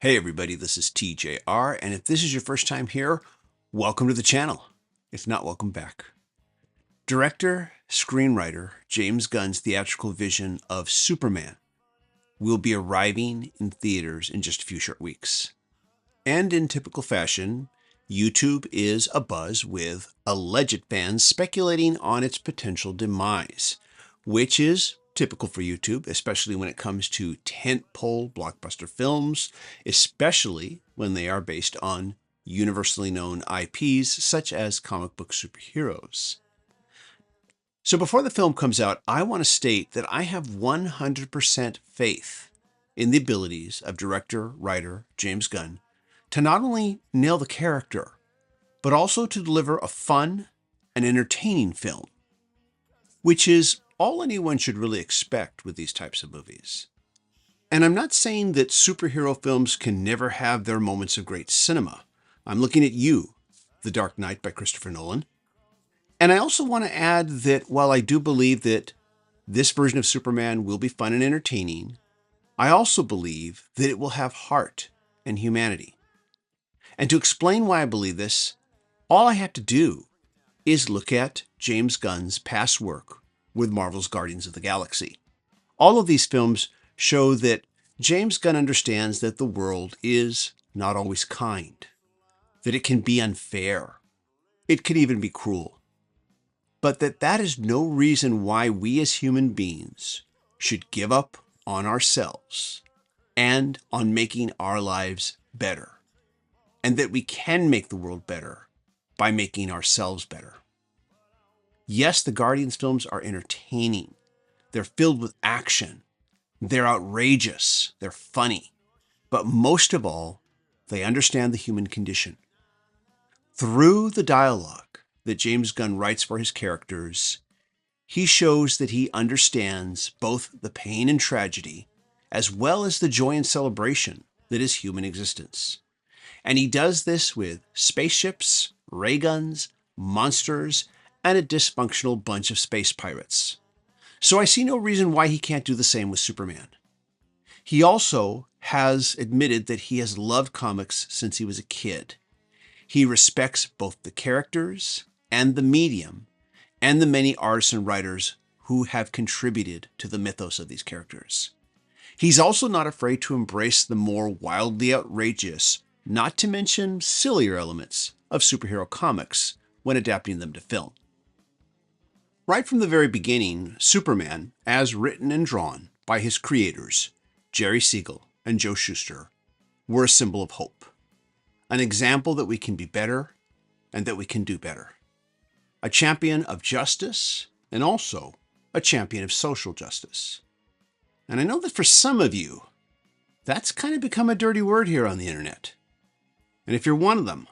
Hey everybody, this is TJR, and if this is your first time here, welcome to the channel. If not, welcome back. Director, screenwriter James Gunn's theatrical vision of Superman will be arriving in theaters in just a few short weeks. And in typical fashion, YouTube is abuzz with alleged fans speculating on its potential demise, which is typical for YouTube, especially when it comes to tentpole blockbuster films, especially when they are based on universally known IPs such as comic book superheroes. So before the film comes out, I want to state that I have 100% faith in the abilities of director-writer James Gunn to not only nail the character, but also to deliver a fun and entertaining film, which is all anyone should really expect with these types of movies. And I'm not saying that superhero films can never have their moments of great cinema. I'm looking at you, The Dark Knight by Christopher Nolan. And I also want to add that while I do believe that this version of Superman will be fun and entertaining, I also believe that it will have heart and humanity. And to explain why I believe this, all I have to do is look at James Gunn's past work with Marvel's Guardians of the Galaxy. All of these films show that James Gunn understands that the world is not always kind, that it can be unfair, it can even be cruel, but that is no reason why we as human beings should give up on ourselves and on making our lives better, and that we can make the world better by making ourselves better. Yes, the Guardians films are entertaining. They're filled with action. They're outrageous. They're funny. But most of all, they understand the human condition. Through the dialogue that James Gunn writes for his characters, he shows that he understands both the pain and tragedy, as well as the joy and celebration that is human existence. And he does this with spaceships, ray guns, monsters, and a dysfunctional bunch of space pirates. So I see no reason why he can't do the same with Superman. He also has admitted that he has loved comics since he was a kid. He respects both the characters and the medium and the many artists and writers who have contributed to the mythos of these characters. He's also not afraid to embrace the more wildly outrageous, not to mention sillier elements of superhero comics when adapting them to film. Right from the very beginning, Superman, as written and drawn by his creators, Jerry Siegel and Joe Shuster, were a symbol of hope, an example that we can be better and that we can do better, a champion of justice and also a champion of social justice. And I know that for some of you, that's kind of become a dirty word here on the internet. And if you're one of them,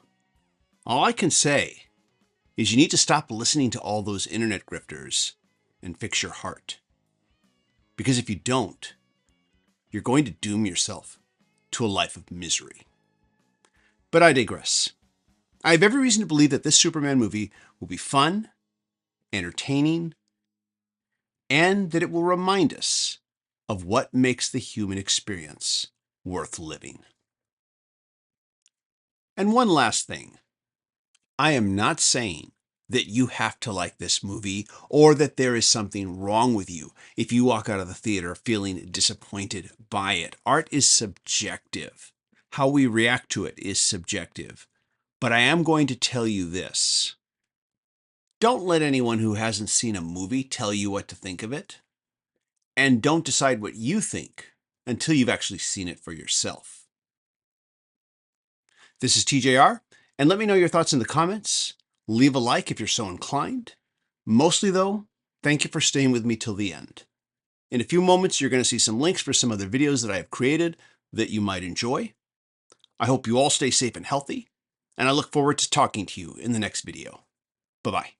all I can say is you need to stop listening to all those internet grifters and fix your heart. Because if you don't, you're going to doom yourself to a life of misery. But I digress. I have every reason to believe that this Superman movie will be fun, entertaining, and that it will remind us of what makes the human experience worth living. And one last thing. I am not saying that you have to like this movie or that there is something wrong with you if you walk out of the theater feeling disappointed by it. Art is subjective. How we react to it is subjective. But I am going to tell you this. Don't let anyone who hasn't seen a movie tell you what to think of it. And don't decide what you think until you've actually seen it for yourself. This is TJR. And let me know your thoughts in the comments. Leave a like if you're so inclined. Mostly though, thank you for staying with me till the end. In a few moments, you're going to see some links for some other videos that I have created that you might enjoy. I hope you all stay safe and healthy, and I look forward to talking to you in the next video. Bye-bye.